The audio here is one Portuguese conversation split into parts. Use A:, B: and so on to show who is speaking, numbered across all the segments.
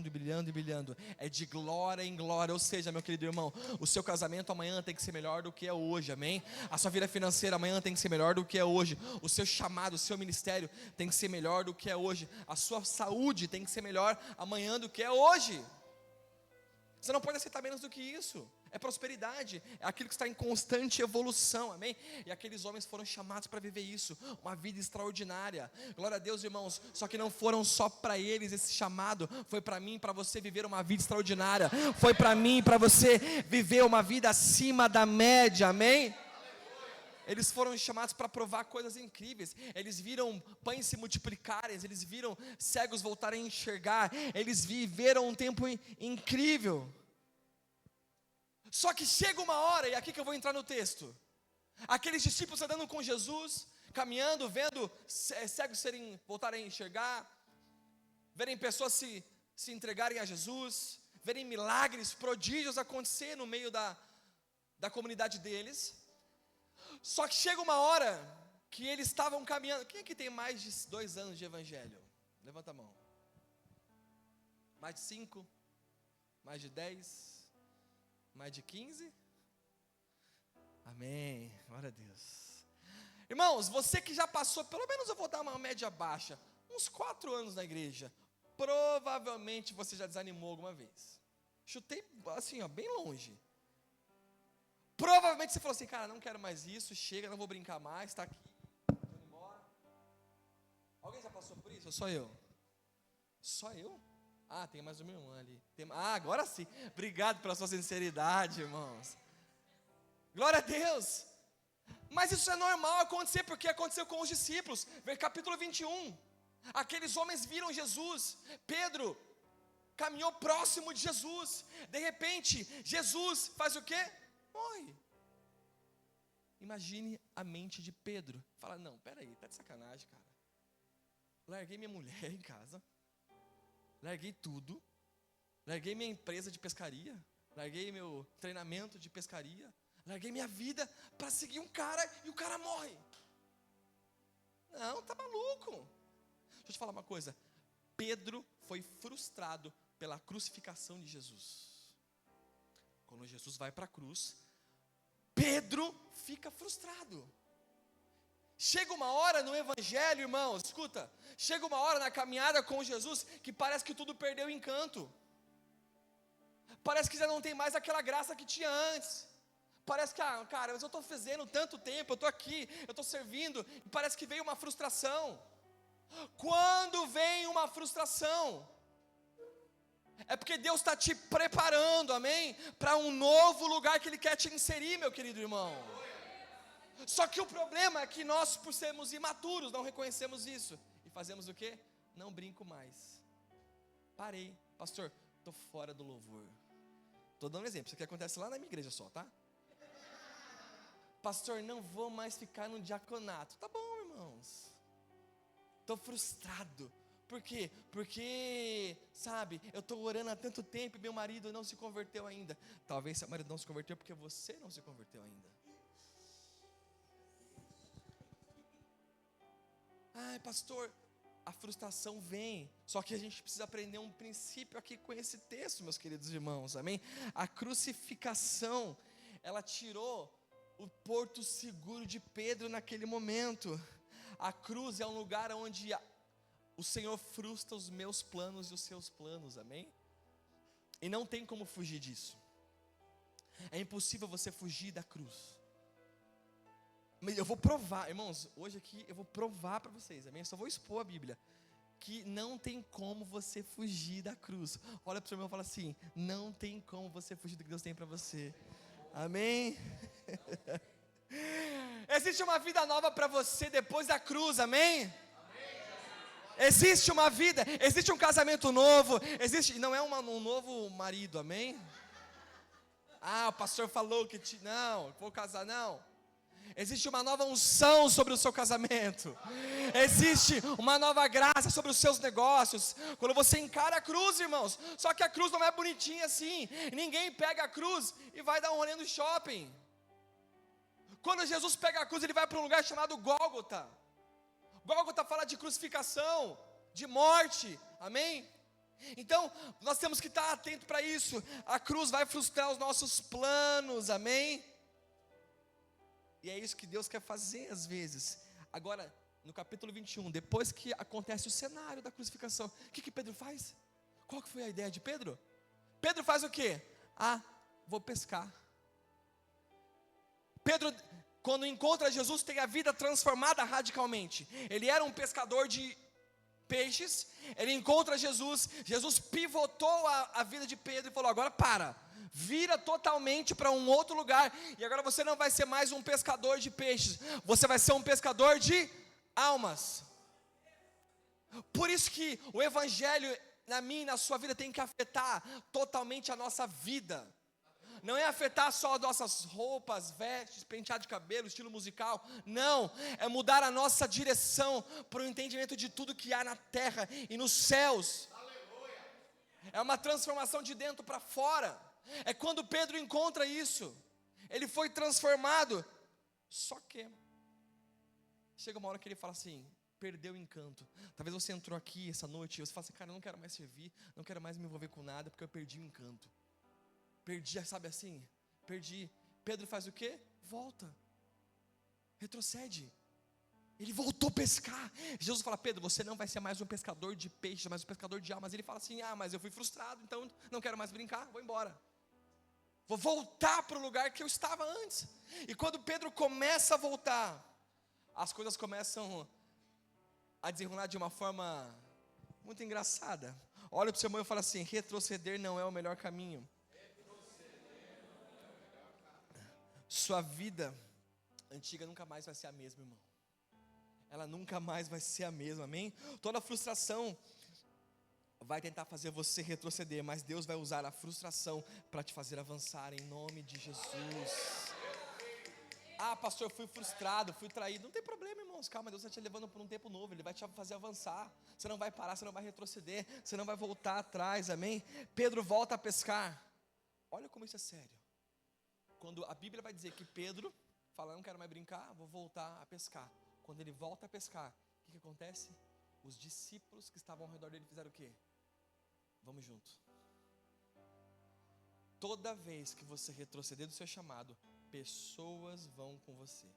A: brilhando, brilhando e brilhando. É de glória em glória. Ou seja, meu querido irmão, o seu casamento amanhã tem que ser melhor do que é hoje, amém? A sua vida financeira amanhã tem que ser melhor do que é hoje. O seu chamado, o seu ministério tem que ser melhor do que é hoje. A sua saúde tem que ser melhor amanhã do que é hoje. Você não pode aceitar menos do que isso. É prosperidade, é aquilo que está em constante evolução, amém? E aqueles homens foram chamados para viver isso, uma vida extraordinária. Glória a Deus, irmãos. Só que não foram só para eles esse chamado, foi para mim, para você viver uma vida extraordinária. Foi para mim, para você viver uma vida acima da média, amém? Eles foram chamados para provar coisas incríveis. Eles viram pães se multiplicarem, eles viram cegos voltarem a enxergar, eles viveram um tempo incrível. Só que chega uma hora, e aqui que eu vou entrar no texto, aqueles discípulos andando com Jesus, caminhando, vendo cegos voltarem a enxergar, verem pessoas se entregarem a Jesus, verem milagres, prodígios acontecer no meio da comunidade deles. Só que chega uma hora que eles estavam caminhando. Quem aqui tem mais de 2 anos de evangelho? Levanta a mão. Mais de 5? Mais de 10? Mais de 15? Amém, glória a Deus. Irmãos, você que já passou, pelo menos eu vou dar uma média baixa, uns 4 anos na igreja, provavelmente você já desanimou alguma vez. Chutei assim, ó, bem longe. Provavelmente você falou assim, cara, não quero mais isso, chega, não vou brincar mais, está aqui, vou embora. Alguém já passou por isso ou só eu? Só eu? Ah, tem mais uma irmã ali. Agora sim. Obrigado pela sua sinceridade, irmãos. Glória a Deus. Mas isso é normal acontecer, porque aconteceu com os discípulos. Capítulo 21. Aqueles homens viram Jesus. Pedro caminhou próximo de Jesus. De repente, Jesus faz o quê? Morre. Imagine a mente de Pedro. Fala, não, peraí, tá de sacanagem, cara. Larguei minha mulher em casa. Larguei tudo, larguei minha empresa de pescaria, larguei meu treinamento de pescaria, larguei minha vida para seguir um cara e o cara morre. Não, tá maluco. Deixa eu te falar uma coisa. Pedro foi frustrado pela crucificação de Jesus. Quando Jesus vai para a cruz, Pedro fica frustrado. Chega uma hora no evangelho, irmãos, escuta, chega uma hora na caminhada com Jesus que parece que tudo perdeu encanto. Parece que já não tem mais aquela graça que tinha antes. Parece que, cara, mas eu estou fazendo tanto tempo, eu estou aqui, eu estou servindo, e parece que veio uma frustração. Quando vem uma frustração, é porque Deus está te preparando, amém? Para um novo lugar que Ele quer te inserir, meu querido irmão. Só que o problema é que nós, por sermos imaturos, não reconhecemos isso. E fazemos o quê? Não brinco mais. Parei. Pastor, estou fora do louvor. Estou dando um exemplo, isso aqui acontece lá na minha igreja só, tá? Pastor, não vou mais ficar no diaconato. Tá bom, irmãos. Estou frustrado. Por quê? Porque, sabe, eu estou orando há tanto tempo e meu marido não se converteu ainda. Talvez seu marido não se converteu porque você não se converteu ainda. Ai, pastor, a frustração vem. Só que a gente precisa aprender um princípio aqui com esse texto, meus queridos irmãos, amém? A crucificação, ela tirou o porto seguro de Pedro naquele momento. A cruz é um lugar onde o Senhor frustra os meus planos e os seus planos, amém? E não tem como fugir disso. É impossível você fugir da cruz. Mas eu vou provar, irmãos, hoje aqui eu vou provar para vocês, amém? Eu só vou expor a Bíblia, que não tem como você fugir da cruz. Olha para o seu irmão e fala assim, não tem como você fugir do que Deus tem para você, amém? Existe uma vida nova para você depois da cruz, amém? Existe uma vida, existe um casamento novo, existe, não é um novo marido, amém? O pastor falou que não, vou casar, não. Existe uma nova unção sobre o seu casamento. Existe uma nova graça sobre os seus negócios. Quando você encara a cruz, irmãos. Só que a cruz não é bonitinha assim. Ninguém pega a cruz e vai dar um rolê no shopping. Quando Jesus pega a cruz, Ele vai para um lugar chamado Gólgota. Gólgota fala de crucificação, de morte, amém? Então, nós temos que estar atento para isso. A cruz vai frustrar os nossos planos, amém? E é isso que Deus quer fazer às vezes. Agora, no capítulo 21, depois que acontece o cenário da crucificação, o que Pedro faz? Qual que foi a ideia de Pedro? Pedro faz o quê? Vou pescar. Pedro, quando encontra Jesus, tem a vida transformada radicalmente. Ele era um pescador de peixes, ele encontra Jesus, Jesus pivotou a vida de Pedro e falou: agora vira totalmente para um outro lugar, e agora você não vai ser mais um pescador de peixes, você vai ser um pescador de almas. Por isso que o evangelho na minha e na sua vida tem que afetar totalmente a nossa vida. Não é afetar só as nossas roupas, vestes, penteado de cabelo, estilo musical. Não, é mudar a nossa direção para o entendimento de tudo que há na terra e nos céus. É uma transformação de dentro para fora. É quando Pedro encontra isso, ele foi transformado. Só que chega uma hora que ele fala assim: perdeu o encanto. Talvez você entrou aqui essa noite e você fala assim: cara, eu não quero mais servir, não quero mais me envolver com nada, porque eu perdi o encanto. Perdi, sabe assim? Perdi. Pedro faz o quê? Volta. Retrocede. Ele voltou a pescar. Jesus fala: Pedro, você não vai ser mais um pescador de peixes, mas um pescador de almas. Ele fala assim: mas eu fui frustrado, então não quero mais brincar, vou embora. Vou voltar para o lugar que eu estava antes. E quando Pedro começa a voltar, as coisas começam a desenrolar de uma forma muito engraçada. Olha para o seu irmão e fala assim: retroceder não é o melhor caminho. Sua vida antiga nunca mais vai ser a mesma, irmão. Ela nunca mais vai ser a mesma, amém? Toda frustração vai tentar fazer você retroceder, mas Deus vai usar a frustração para te fazer avançar em nome de Jesus. Pastor, eu fui frustrado, fui traído. Não tem problema, irmãos, calma, Deus está te levando por um tempo novo. Ele vai te fazer avançar. Você não vai parar, você não vai retroceder, você não vai voltar atrás, amém? Pedro volta a pescar. Olha como isso é sério. Quando a Bíblia vai dizer que Pedro fala: não quero mais brincar, vou voltar a pescar. Quando ele volta a pescar, o que acontece? Os discípulos que estavam ao redor dele fizeram o quê? Vamos junto. Toda vez que você retroceder do seu chamado, pessoas vão com você.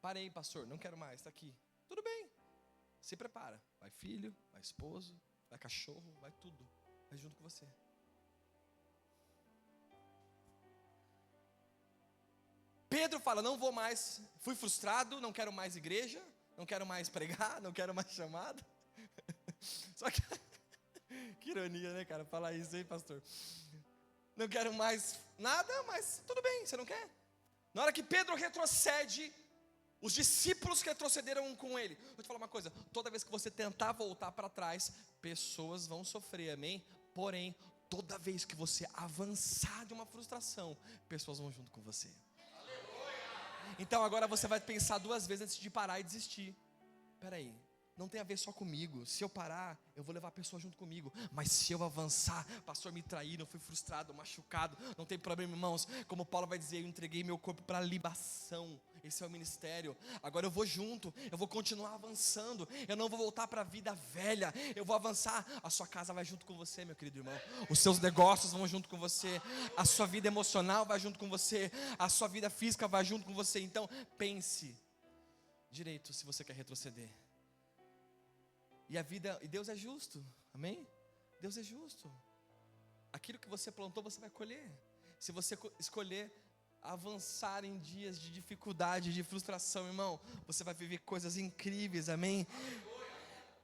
A: Parei, pastor, não quero mais, está aqui. Tudo bem, se prepara. Vai filho, vai esposo, vai cachorro, vai tudo. Vai junto com você. Pedro fala: não vou mais, fui frustrado, não quero mais igreja, não quero mais pregar, não quero mais chamada. Só que, que ironia, né, cara, falar isso aí, pastor. Não quero mais nada, mas tudo bem, você não quer? Na hora que Pedro retrocede, os discípulos retrocederam com ele. Vou te falar uma coisa: toda vez que você tentar voltar para trás, pessoas vão sofrer, amém? Porém, toda vez que você avançar de uma frustração, pessoas vão junto com você. Então agora você vai pensar duas vezes antes de parar e desistir. Peraí, não tem a ver só comigo. Se eu parar, eu vou levar a pessoa junto comigo. Mas se eu avançar, pastor, me traíram, fui frustrado, machucado, não tem problema, irmãos. Como Paulo vai dizer: eu entreguei meu corpo para libação. Esse é o ministério. Agora eu vou junto, eu vou continuar avançando. Eu não vou voltar para a vida velha, eu vou avançar. A sua casa vai junto com você, meu querido irmão. Os seus negócios vão junto com você. A sua vida emocional vai junto com você. A sua vida física vai junto com você. Então pense direito se você quer retroceder. E Deus é justo, amém? Deus é justo. Aquilo que você plantou, você vai colher. Se você escolher avançar em dias de dificuldade, de frustração, irmão, você vai viver coisas incríveis, amém?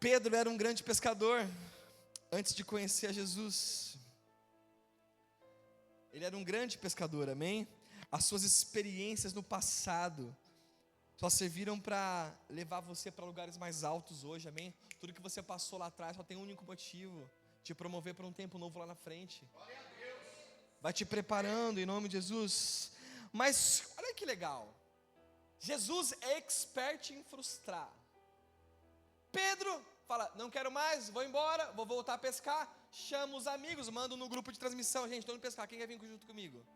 A: Pedro era um grande pescador antes de conhecer a Jesus. Ele era um grande pescador, amém? As suas experiências no passado só serviram para levar você para lugares mais altos hoje, amém? Tudo que você passou lá atrás só tem um único motivo: te promover para um tempo novo lá na frente. Vai te preparando em nome de Jesus. Mas olha que legal, Jesus é expert em frustrar. Pedro fala: não quero mais, vou embora, vou voltar a pescar. Chama os amigos, manda no grupo de transmissão: gente, estou indo pescar, quem quer vir junto comigo?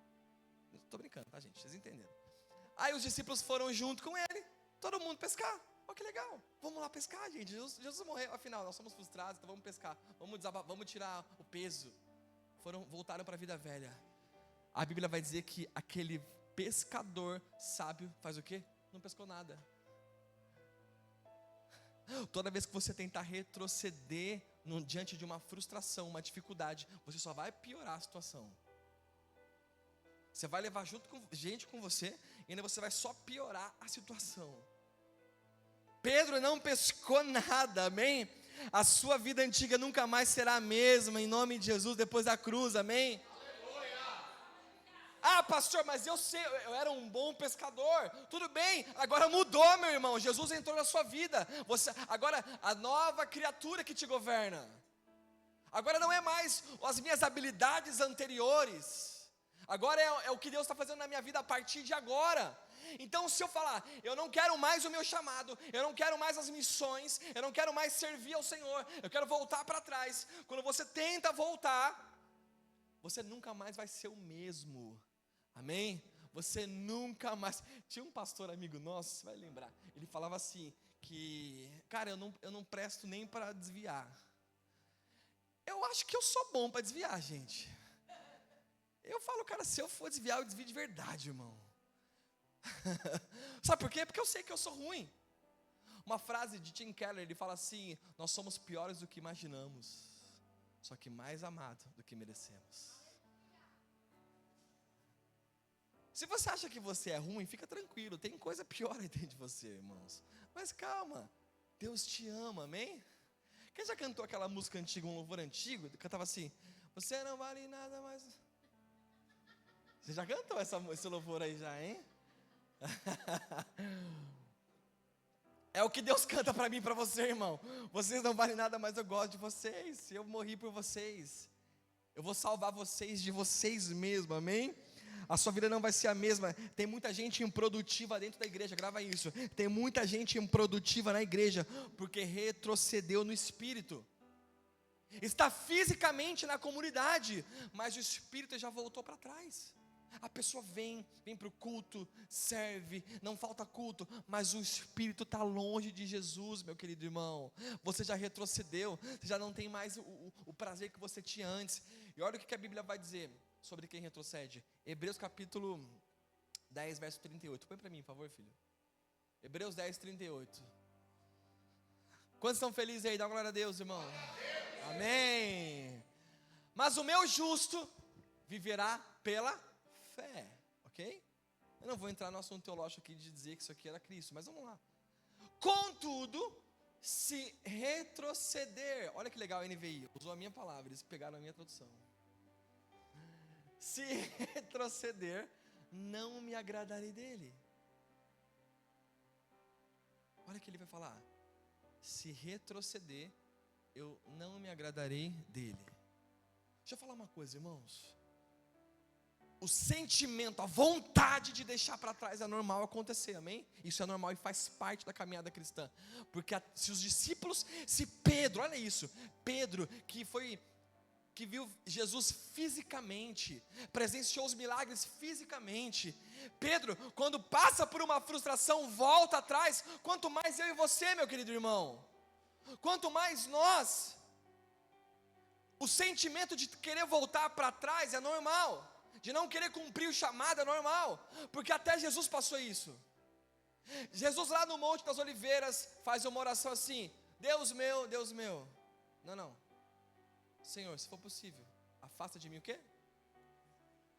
A: Estou brincando, tá, gente? Vocês entenderam. Aí os discípulos foram junto com ele, todo mundo pescar. Olha que legal, vamos lá pescar, gente. Jesus morreu, afinal, nós somos frustrados, então vamos pescar. Vamos tirar o peso. Voltaram para a vida velha. A Bíblia vai dizer que aquele pescador sábio faz o quê? Não pescou nada. Toda vez que você tentar retroceder diante de uma frustração, uma dificuldade, você só vai piorar a situação. Você vai levar gente com você e ainda você vai só piorar a situação. Pedro não pescou nada, amém? A sua vida antiga nunca mais será a mesma, em nome de Jesus, depois da cruz, amém? Ah, pastor, mas eu sei, eu era um bom pescador. Tudo bem, agora mudou, meu irmão. Jesus entrou na sua vida. Agora, a nova criatura que te governa. Agora não é mais as minhas habilidades anteriores. Agora é o que Deus está fazendo na minha vida a partir de agora. Então, se eu falar, eu não quero mais o meu chamado, eu não quero mais as missões, eu não quero mais servir ao Senhor, eu quero voltar para trás. Quando você tenta voltar, você nunca mais vai ser o mesmo. Amém? Você nunca mais. Tinha um pastor amigo nosso, você vai lembrar. Ele falava assim, que, cara, eu não presto nem para desviar. Eu acho que eu sou bom para desviar, gente. Eu falo, cara, se eu for desviar, eu desvio de verdade, irmão. Sabe por quê? Porque eu sei que eu sou ruim. Uma frase de Tim Keller, ele fala assim: nós somos piores do que imaginamos, só que mais amados do que merecemos. Se você acha que você é ruim, fica tranquilo, tem coisa pior aí dentro de você, irmãos. Mas calma, Deus te ama, amém? Quem já cantou aquela música antiga, um louvor antigo, cantava assim: você não vale nada mais. Você já cantou esse louvor aí já, hein? É o que Deus canta para mim e para você, irmão. Vocês não valem nada, mas eu gosto de vocês. Eu morri por vocês. Eu vou salvar vocês de vocês mesmos, amém? A sua vida não vai ser a mesma. Tem muita gente improdutiva dentro da igreja, grava isso. Tem muita gente improdutiva na igreja, porque retrocedeu no espírito. Está fisicamente na comunidade, mas o espírito já voltou para trás. A pessoa vem para o culto, serve, não falta culto, mas o espírito está longe de Jesus, meu querido irmão. Você já retrocedeu, você já não tem mais o prazer que você tinha antes. E olha o que a Bíblia vai dizer sobre quem retrocede. Hebreus capítulo 10, verso 38. Põe para mim, por favor, filho. Hebreus 10, 38. Quantos estão felizes aí? Dá uma glória a Deus, irmão. Amém. Mas o meu justo viverá pela fé, ok? Eu não vou entrar no assunto teológico aqui de dizer que isso aqui era Cristo, mas vamos lá. Contudo, se retroceder, olha que legal a NVI, usou a minha palavra, eles pegaram a minha tradução. Se retroceder, não me agradarei dele. Olha o que ele vai falar. Se retroceder, eu não me agradarei dele. Deixa eu falar uma coisa, irmãos. O sentimento, a vontade de deixar para trás é normal acontecer, amém? Isso é normal e faz parte da caminhada cristã. Porque se os discípulos, se Pedro, olha isso, Pedro que viu Jesus fisicamente, presenciou os milagres fisicamente. Pedro, quando passa por uma frustração, volta atrás. Quanto mais eu e você, meu querido irmão, quanto mais nós, o sentimento de querer voltar para trás é normal, de não querer cumprir o chamado é normal, porque até Jesus passou isso. Jesus lá no Monte das Oliveiras faz uma oração assim: Deus meu, não. Senhor, se for possível, afasta de mim o quê?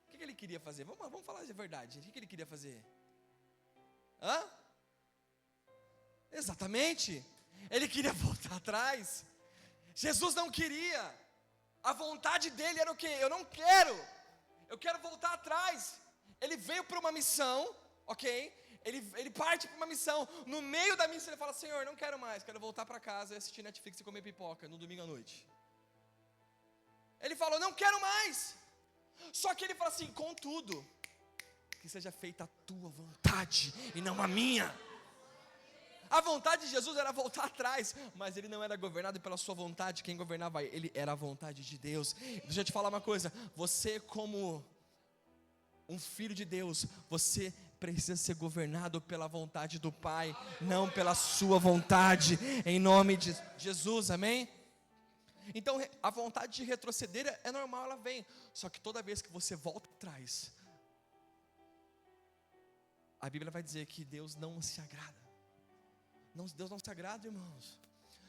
A: O que ele queria fazer? Vamos falar de verdade. O que ele queria fazer? Exatamente. Ele queria voltar atrás. Jesus não queria. A vontade dele era o quê? Eu não quero. Eu quero voltar atrás. Ele veio para uma missão, ok? Ele parte para uma missão. No meio da missão ele fala: Senhor, não quero mais. Quero voltar para casa e assistir Netflix e comer pipoca no domingo à noite. Ele falou: não quero mais. Só que ele fala assim: contudo, que seja feita a tua vontade e não a minha. A vontade de Jesus era voltar atrás, mas ele não era governado pela sua vontade. Quem governava ele era a vontade de Deus. Deixa eu te falar uma coisa: você como um filho de Deus, você precisa ser governado pela vontade do Pai, não pela sua vontade, em nome de Jesus, amém? Então a vontade de retroceder é normal, ela vem, só que toda vez que você volta atrás, a Bíblia vai dizer que Deus não se agrada. Deus não se agrada, irmãos.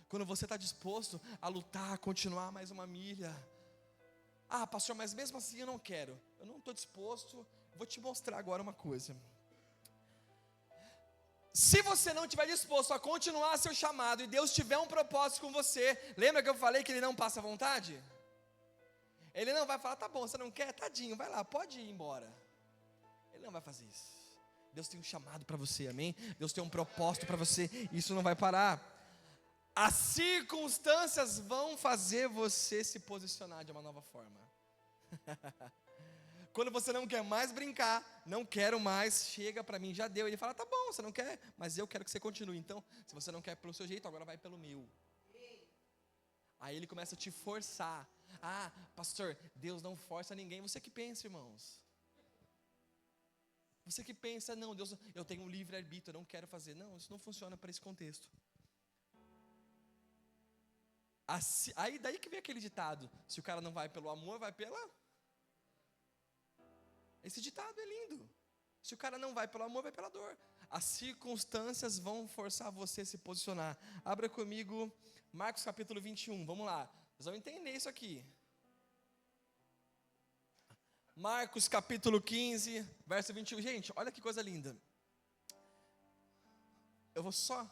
A: Quando você está disposto a lutar, a continuar mais uma milha. Ah, pastor, mas mesmo assim eu não quero. Eu não estou disposto. Vou te mostrar agora uma coisa. Se você não estiver disposto a continuar seu chamado e Deus tiver um propósito com você, lembra que eu falei que Ele não passa vontade? Ele não vai falar, tá bom, você não quer? Tadinho, vai lá, pode ir embora. Ele não vai fazer isso. Deus tem um chamado para você, amém? Deus tem um propósito para você, isso não vai parar. As circunstâncias vão fazer você se posicionar de uma nova forma. Quando você não quer mais brincar, não quero mais, chega para mim, já deu. Ele fala, tá bom, você não quer, mas eu quero que você continue. Então, se você não quer pelo seu jeito, agora vai pelo meu. Aí ele começa a te forçar. Ah, pastor, Deus não força ninguém. Você que pensa, irmãos. Você que pensa, não, Deus, eu tenho um livre-arbítrio, eu não quero fazer. Não, isso não funciona para esse contexto. Assim, aí daí que vem aquele ditado, se o cara não vai pelo amor, vai pela... Esse ditado é lindo. Se o cara não vai pelo amor, vai pela dor. As circunstâncias vão forçar você a se posicionar. Abra comigo Marcos capítulo 21, vamos lá. Vocês vão entender isso aqui. Marcos capítulo 15, verso 21. Gente, olha que coisa linda. Eu vou só...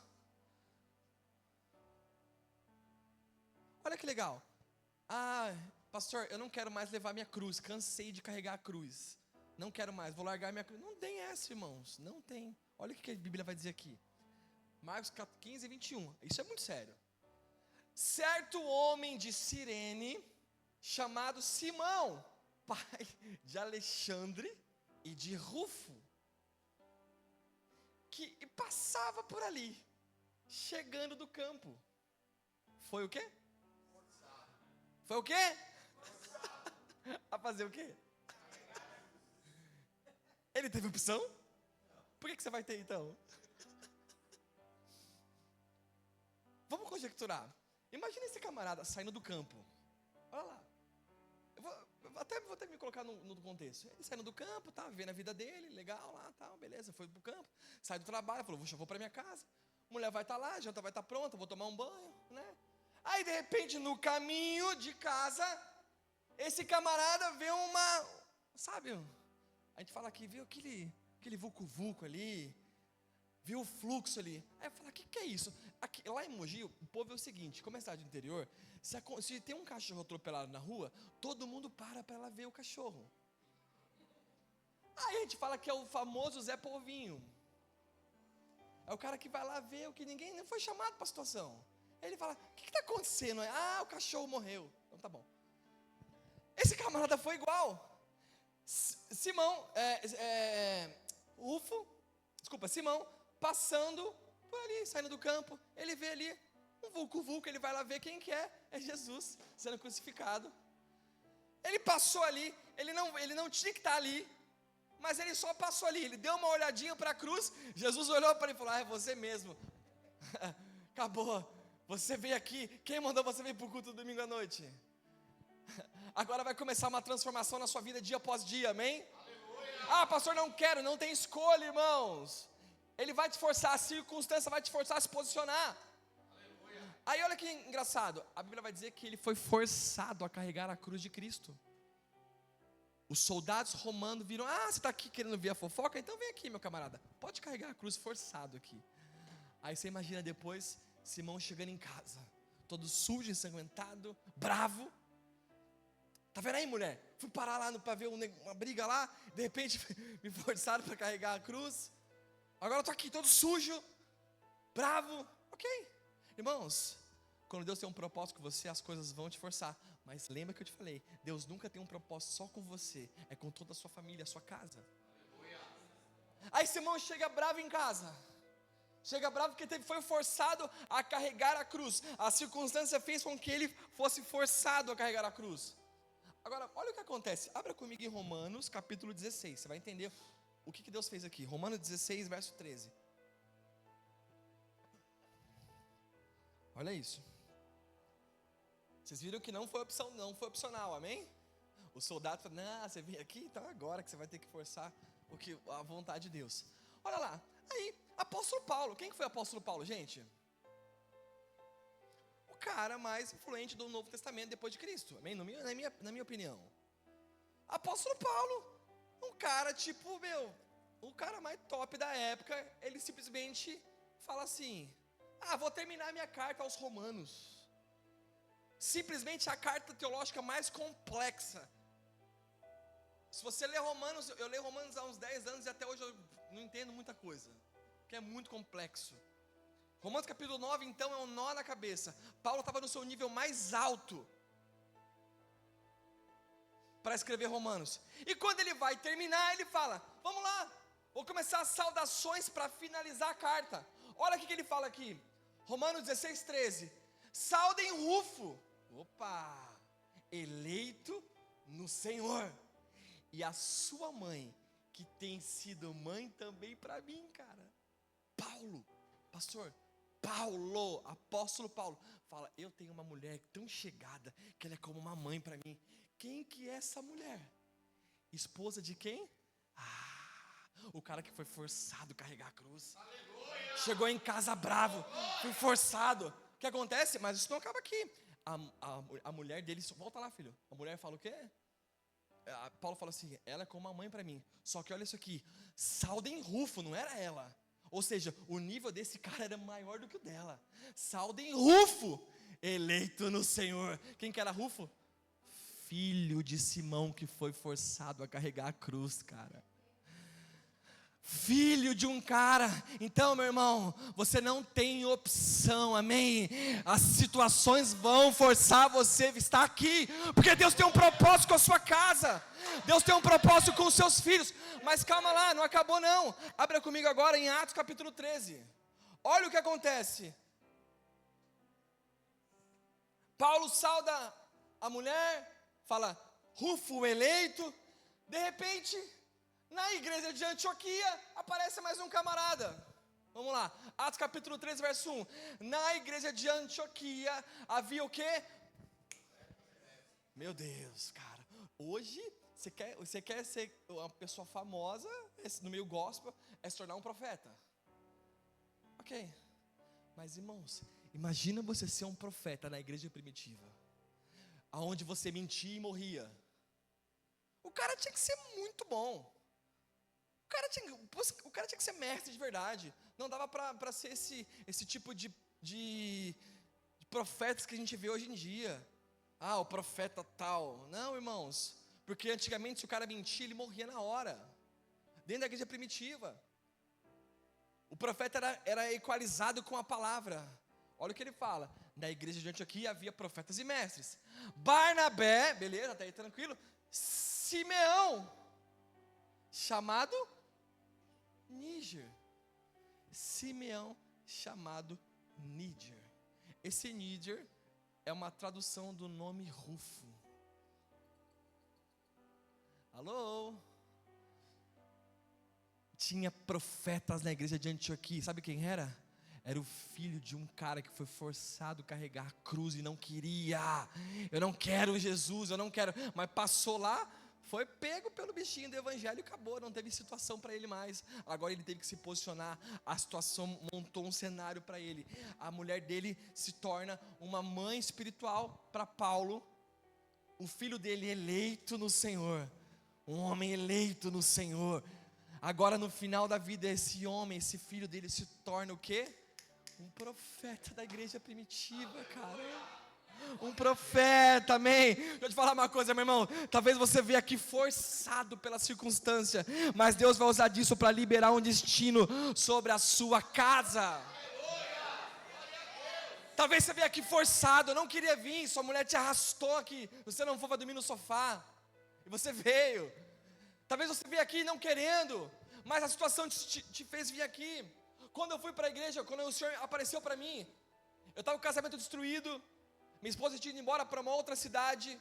A: Olha que legal. Ah, pastor, eu não quero mais levar minha cruz. Cansei de carregar a cruz. Não quero mais, vou largar minha cruz. Não tem essa, irmãos. Não tem. Olha o que a Bíblia vai dizer aqui. Marcos 15, 21. Isso é muito sério. Certo homem de Cirene, chamado Simão, pai de Alexandre e de Rufo, que passava por ali, chegando do campo. Foi o quê? Foi o quê? A fazer o quê? Ele teve opção? Por que você vai ter então? Vamos conjecturar. Imagina esse camarada saindo do campo. Olha lá. Vou até me colocar no contexto. Ele saindo do campo, tá, vivendo a vida dele, legal lá, tal, beleza, foi pro campo. Sai do trabalho, falou, eu vou pra minha casa. A mulher vai estar lá, a janta vai estar pronta, vou tomar um banho, né? Aí de repente no caminho de casa, esse camarada vê uma, sabe, a gente fala aqui, viu aquele vulco-vulco ali, viu o fluxo ali. Aí fala, o que é isso? Aqui, lá em Mogi, o povo é o seguinte, como é cidade do interior, se tem um cachorro atropelado na rua, todo mundo para ela ver o cachorro. Aí a gente fala que é o famoso Zé Povinho. É o cara que vai lá ver o que ninguém nem foi chamado para a situação. Ele fala, o que está acontecendo? Ah, o cachorro morreu. Então tá bom. Esse camarada foi igual. Simão, Simão, passando por ali, saindo do campo, ele vê ali um vulco-vulco, ele vai lá ver quem que é Jesus, sendo crucificado. Ele passou ali, ele não tinha que estar ali, mas ele só passou ali, ele deu uma olhadinha para a cruz, Jesus olhou para ele e falou, é você mesmo, acabou, você veio aqui, quem mandou você vir para o culto domingo à noite? Agora vai começar uma transformação na sua vida dia após dia, amém? Aleluia. Ah, pastor, não quero, não tem escolha, irmãos. Ele vai te forçar, a circunstância vai te forçar a se posicionar. Aleluia. Aí olha que engraçado, a Bíblia vai dizer que ele foi forçado a carregar a cruz de Cristo. Os soldados romanos viram, você está aqui querendo ver a fofoca? Então vem aqui, meu camarada, pode carregar a cruz forçado aqui. Aí você imagina depois, Simão chegando em casa, todo sujo, ensanguentado, bravo. Tá vendo aí, mulher? Fui parar lá para ver uma briga lá, de repente me forçaram para carregar a cruz. Agora eu estou aqui todo sujo, bravo. Ok, irmãos, quando Deus tem um propósito com você, as coisas vão te forçar. Mas lembra que eu te falei, Deus nunca tem um propósito só com você, é com toda a sua família, a sua casa. Aí Simão chega bravo em casa. Chega bravo porque foi forçado a carregar a cruz. A circunstância fez com que ele fosse forçado a carregar a cruz. Agora, olha o que acontece. Abra comigo em Romanos, capítulo 16. Você vai entender o que Deus fez aqui? Romanos 16, verso 13. Olha isso. Vocês viram que não foi opção, não foi opcional, amém? O soldado falou, não, você veio aqui, então agora que você vai ter que forçar a vontade de Deus. Olha lá, aí, apóstolo Paulo, quem que foi o apóstolo Paulo, gente? O cara mais influente do Novo Testamento depois de Cristo, amém? Na minha opinião. Apóstolo Paulo, um cara tipo, o cara mais top da época, ele simplesmente fala assim, vou terminar minha carta aos Romanos. Simplesmente a carta teológica mais complexa. Se você ler Romanos, eu leio Romanos há uns 10 anos e até hoje eu não entendo muita coisa, porque é muito complexo. Romanos capítulo 9 então é um nó na cabeça. Paulo estava no seu nível mais alto para escrever Romanos. E quando ele vai terminar, ele fala, vamos lá, vou começar as saudações para finalizar a carta. Olha o que ele fala aqui, Romanos 16, 13. Saudem Rufo, eleito no Senhor, e a sua mãe, que tem sido mãe também para mim, cara. Paulo, pastor, apóstolo Paulo, fala, eu tenho uma mulher tão chegada, que ela é como uma mãe para mim. Quem que é essa mulher? Esposa de quem? O cara que foi forçado a carregar a cruz. Aleluia! Chegou em casa bravo, foi forçado. O que acontece? Mas isso não acaba aqui. A mulher dele, volta lá, filho. A mulher fala o quê? Paulo fala assim, ela é como uma mãe para mim. Só que olha isso aqui, saudem Rufo, não era ela. Ou seja, o nível desse cara era maior do que o dela. Saudem Rufo, eleito no Senhor. Quem que era Rufo? Filho de Simão, que foi forçado a carregar a cruz, cara. Filho de um cara. Então, meu irmão, você não tem opção, amém? As situações vão forçar você a estar aqui, porque Deus tem um propósito com a sua casa, Deus tem um propósito com os seus filhos. Mas calma lá, não acabou não. Abra comigo agora em Atos capítulo 13. Olha o que acontece. Paulo sauda a mulher, fala, Rufo eleito. De repente, na igreja de Antioquia, aparece mais um camarada. Vamos lá, Atos capítulo 13, verso 1. Na igreja de Antioquia, havia o quê? Meu Deus, cara. Hoje, você quer ser uma pessoa famosa, no meio gospel, é se tornar um profeta. Ok. Mas irmãos, imagina você ser um profeta na igreja primitiva, aonde você mentia e morria. O cara tinha que ser muito bom. O cara tinha que ser mestre de verdade. Não dava para ser esse tipo de profetas que a gente vê hoje em dia. O profeta tal. Não, irmãos. Porque antigamente se o cara mentia, ele morria na hora. Dentro da igreja primitiva. O profeta era equalizado com a palavra. Olha o que ele fala. Na igreja de Antioquia havia profetas e mestres. Barnabé, beleza, tá aí tranquilo. Simeão, chamado Níger. Simeão, chamado Níger. Esse Níger é uma tradução do nome Rufo. Alô? Tinha profetas na igreja de Antioquia. Sabe quem era? Era o filho de um cara que foi forçado a carregar a cruz e não queria. Eu não quero Jesus, eu não quero. Mas passou lá, foi pego pelo bichinho do evangelho e acabou. Não teve situação para ele mais. Agora ele teve que se posicionar. A situação montou um cenário para ele. A mulher dele se torna uma mãe espiritual para Paulo. O filho dele eleito no Senhor. Um homem eleito no Senhor. Agora no final da vida, esse homem, esse filho dele se torna o quê? Um profeta da igreja primitiva, cara. Um profeta, amém. Deixa eu te falar uma coisa, meu irmão. Talvez você veja aqui forçado pela circunstância, mas Deus vai usar disso para liberar um destino sobre a sua casa. Talvez você veja aqui forçado, não queria vir, sua mulher te arrastou aqui, você não foi para dormir no sofá, e você veio. Talvez você veja aqui não querendo, mas a situação te fez vir aqui. Quando eu fui para a igreja, quando o Senhor apareceu para mim, eu estava com o casamento destruído, minha esposa tinha ido embora para uma outra cidade,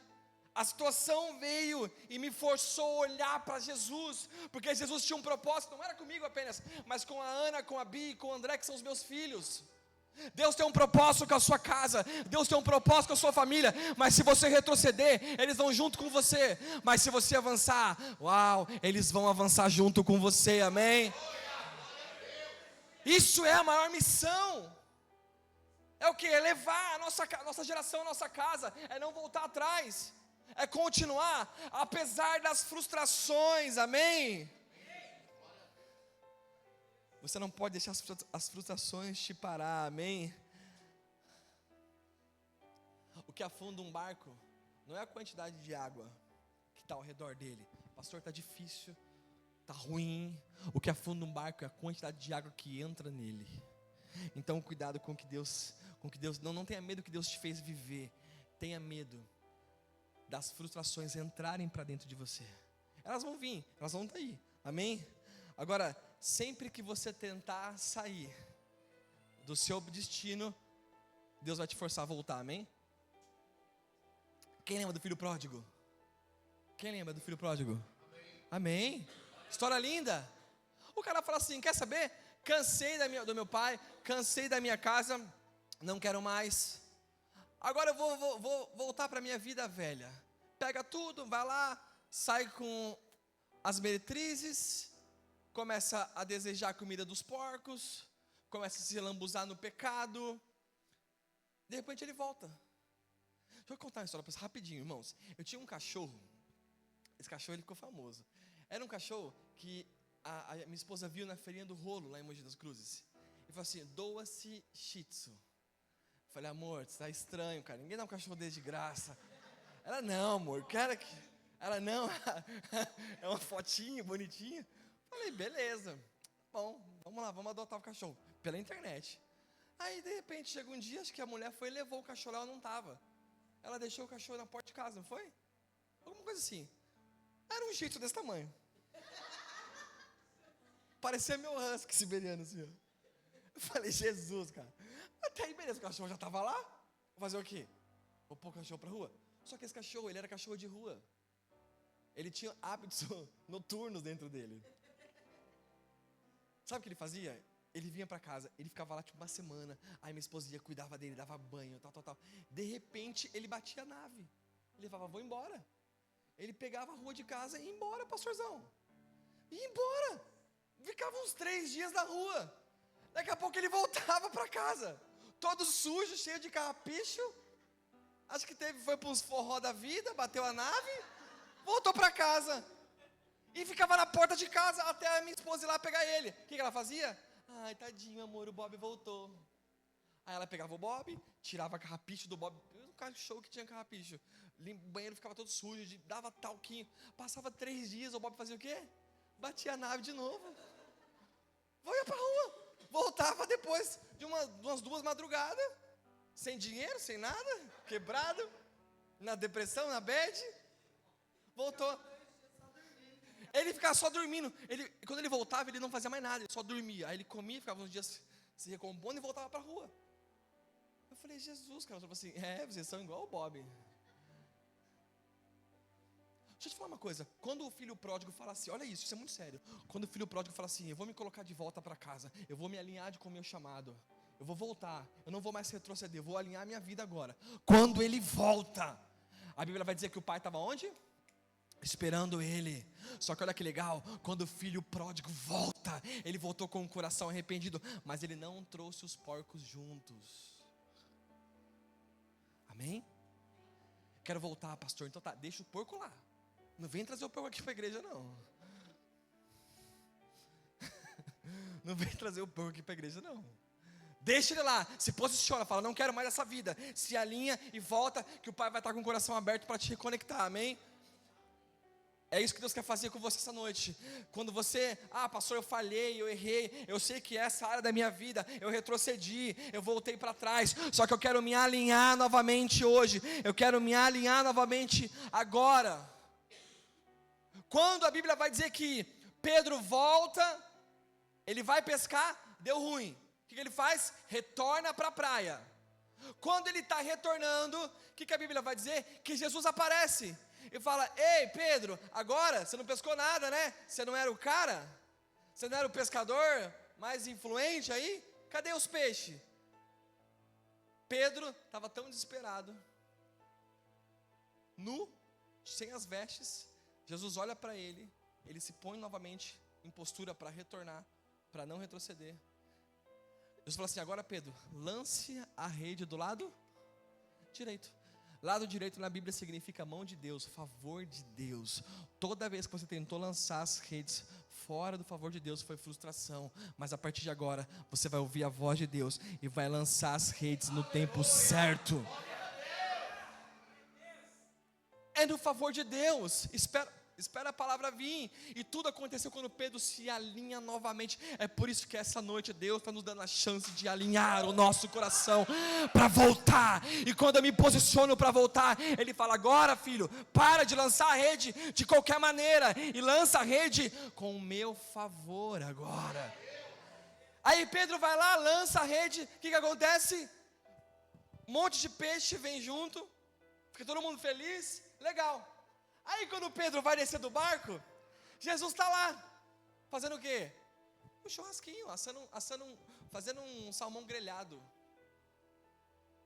A: A situação veio e me forçou a olhar para Jesus, porque Jesus tinha um propósito, não era comigo apenas, mas com a Ana, com a Bi, com o André, que são os meus filhos. Deus tem um propósito com a sua casa, Deus tem um propósito com a sua família, mas se você retroceder, eles vão junto com você, mas se você avançar, uau, eles vão avançar junto com você, amém? Isso é a maior missão. É o que? É levar a nossa geração, a nossa casa, é não voltar atrás, é continuar, apesar das frustrações, amém? Você não pode deixar as frustrações te parar, amém? O que afunda um barco não é a quantidade de água que está ao redor dele. Pastor, está difícil, está ruim. O que afunda um barco é a quantidade de água que entra nele. Então cuidado com que Deus, não tenha medo que Deus te fez viver. Tenha medo das frustrações entrarem para dentro de você. Elas vão vir, elas vão estar aí, amém? Agora, sempre que você tentar sair do seu destino, Deus vai te forçar a voltar, amém? Quem lembra do filho pródigo? Quem lembra do filho pródigo? Amém? História linda. O cara fala assim, quer saber? Cansei do meu pai, cansei da minha casa, não quero mais. Agora eu vou voltar para a minha vida velha. Pega tudo, vai lá, sai com as meretrizes, começa a desejar a comida dos porcos, começa a se lambuzar no pecado. De repente ele volta. Deixa eu contar uma história para vocês rapidinho, irmãos. Eu tinha um cachorro. Esse cachorro ele ficou famoso. Era um cachorro que a minha esposa viu na feirinha do rolo, lá em Mogi das Cruzes. E falou assim, doa-se Shih Tzu. Eu falei, amor, você tá estranho, cara. Ninguém dá um cachorro desse de graça. Ela, não, amor, cara que... Ela, não, é uma fotinha bonitinha. Falei, beleza. Bom, vamos lá, vamos adotar o cachorro. Pela internet. Aí, de repente, chega um dia, acho que a mulher foi e levou o cachorro, ela não estava. Ela deixou o cachorro na porta de casa, não foi? Alguma coisa assim. Era um Shih Tzu desse tamanho. Parecia meu husky siberiano, assim, ó. Eu falei, Jesus, cara. Até aí, beleza, o cachorro já estava lá. Vou fazer o quê? Vou pôr o cachorro pra rua? Só que esse cachorro, ele era cachorro de rua. Ele tinha hábitos noturnos dentro dele. Sabe o que ele fazia? Ele vinha pra casa, ele ficava lá tipo uma semana. Aí minha esposa ia, cuidava dele, dava banho, tal. De repente, ele batia a nave. Ele falava, vou embora. Ele pegava a rua de casa e ia embora, pastorzão. Ia embora. Ficava uns 3 dias na rua. Daqui a pouco ele voltava pra casa. Todo sujo, cheio de carrapicho. Acho que foi para uns forró da vida, bateu a nave, voltou para casa. E ficava na porta de casa até a minha esposa ir lá pegar ele. O que ela fazia? Ai, tadinho, amor, o Bob voltou. Aí ela pegava o Bob, tirava carrapicho do Bob. Um cachorro que tinha carrapicho. O banheiro ficava todo sujo, dava talquinho. Passava 3 dias, o Bob fazia o quê? Batia a nave de novo. Ia pra rua. Voltava depois de umas 2 madrugadas. Sem dinheiro, sem nada, quebrado, na depressão, na bad. Voltou. Ele ficava só dormindo. Quando ele voltava, ele não fazia mais nada, ele só dormia. Aí ele comia, ficava uns dias se recompondo e voltava para a rua. Eu falei, Jesus, cara. Eu falei assim, vocês são igual o Bob. Deixa eu te falar uma coisa. Quando o filho pródigo fala assim, olha isso é muito sério. Quando o filho pródigo fala assim, eu vou me colocar de volta para casa, eu vou me alinhar com o meu chamado, eu vou voltar, eu não vou mais retroceder, eu vou alinhar minha vida agora. Quando ele volta, a Bíblia vai dizer que o pai estava onde? Esperando ele. Só que olha que legal, quando o filho pródigo volta, ele voltou com o coração arrependido, mas ele não trouxe os porcos juntos. Amém? Quero voltar, pastor. Então tá, deixa o porco lá. Não vem trazer o porco aqui para a igreja, não. Não vem trazer o porco aqui para a igreja, não. Deixa ele lá, se posiciona, fala, não quero mais essa vida. Se alinha e volta, que o pai vai estar com o coração aberto para te reconectar, amém? É isso que Deus quer fazer com você essa noite. Quando você, pastor, eu falhei, eu errei, eu sei que essa área da minha vida, eu retrocedi, eu voltei para trás, só que eu quero me alinhar novamente hoje, eu quero me alinhar novamente agora. Quando a Bíblia vai dizer que Pedro volta, ele vai pescar, deu ruim. O que ele faz? Retorna para a praia. Quando ele está retornando, o que a Bíblia vai dizer? Que Jesus aparece e fala: ei Pedro, agora você não pescou nada, né? Você não era o cara? Você não era o pescador mais influente aí? Cadê os peixes? Pedro estava tão desesperado, nu, sem as vestes. Jesus olha para ele, ele se põe novamente em postura para retornar, para não retroceder. Jesus fala assim: agora Pedro, lance a rede do lado direito. Lado direito na Bíblia significa mão de Deus, favor de Deus. Toda vez que você tentou lançar as redes fora do favor de Deus foi frustração. Mas a partir de agora você vai ouvir a voz de Deus e vai lançar as redes no tempo certo. É no favor de Deus. Espera a palavra vir. E tudo aconteceu quando Pedro se alinha novamente. É por isso que essa noite Deus está nos dando a chance de alinhar o nosso coração para voltar. E quando eu me posiciono para voltar, Ele fala: agora filho, para de lançar a rede de qualquer maneira e lança a rede com o meu favor agora. Aí Pedro vai lá, lança a rede. O que acontece? Um monte de peixe vem junto. Fica todo mundo feliz. Legal. Aí quando Pedro vai descer do barco, Jesus está lá, fazendo o quê? Um churrasquinho, fazendo um salmão grelhado.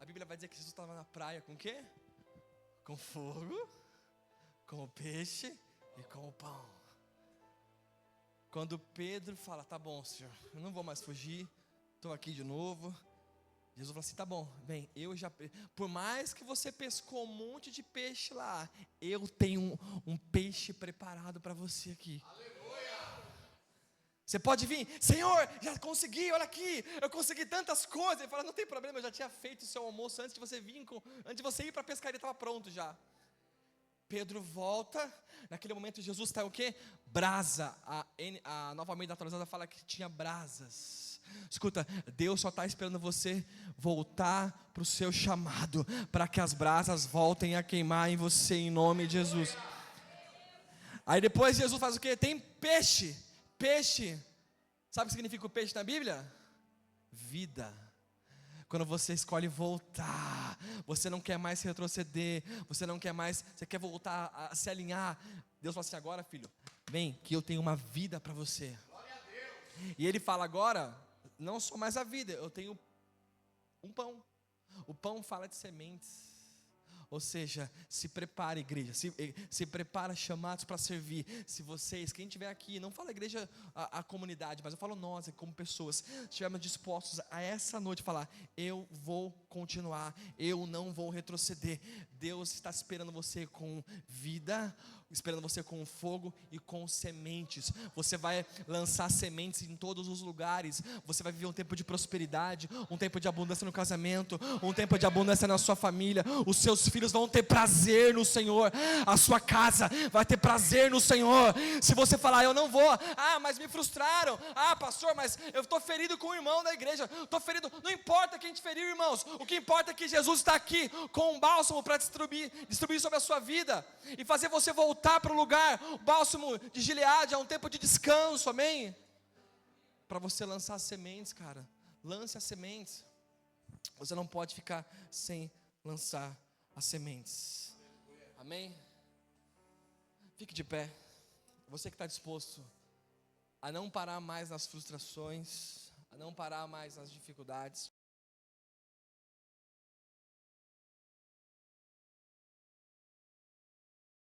A: A Bíblia vai dizer que Jesus estava na praia com o quê? Com fogo, com o peixe e com o pão. Quando Pedro fala: tá bom Senhor, eu não vou mais fugir, estou aqui de novo. Jesus falou assim: tá bom, bem, por mais que você pescou um monte de peixe lá, eu tenho um peixe preparado para você aqui. Aleluia! Você pode vir, Senhor, já consegui, olha aqui, eu consegui tantas coisas. Ele fala: não tem problema, eu já tinha feito o seu almoço antes de você vir, antes de você ir para a pescaria, estava pronto já. Pedro volta, naquele momento Jesus está o quê? Brasa, a Nova Almeida atualizada fala que tinha brasas. Escuta, Deus só está esperando você voltar para o seu chamado, para que as brasas voltem a queimar em você, em nome de Jesus. Aí depois Jesus faz o quê? Tem peixe, sabe o que significa o peixe na Bíblia? Vida. Quando você escolhe voltar, você não quer mais retroceder, você quer voltar a se alinhar. Deus fala assim: agora filho, vem que eu tenho uma vida para você. Glória a Deus. E Ele fala: agora, não só mais a vida, eu tenho um pão. O pão fala de sementes. Ou seja, se prepare igreja, se prepara chamados para servir. Se vocês, quem estiver aqui, não fala igreja a comunidade, mas eu falo nós como pessoas, estivermos dispostos a essa noite falar: eu vou continuar, eu não vou retroceder. Deus está esperando você com vida, esperando você com fogo e com sementes. Você vai lançar sementes em todos os lugares. Você vai viver um tempo de prosperidade, um tempo de abundância no casamento, um tempo de abundância na sua família. Os seus filhos vão ter prazer no Senhor. A sua casa vai ter prazer no Senhor. Se você falar: eu não vou, mas me frustraram, pastor, mas eu estou ferido com o irmão da igreja, estou ferido. Não importa quem te feriu, irmãos. O que importa é que Jesus está aqui com um bálsamo para distribuir sobre a sua vida e fazer você voltar para o lugar. O bálsamo de Gileade é um tempo de descanso, amém? Para você lançar as sementes, cara. Lance as sementes. Você não pode ficar sem lançar as sementes, amém? Fique de pé. Você que está disposto a não parar mais nas frustrações, a não parar mais nas dificuldades.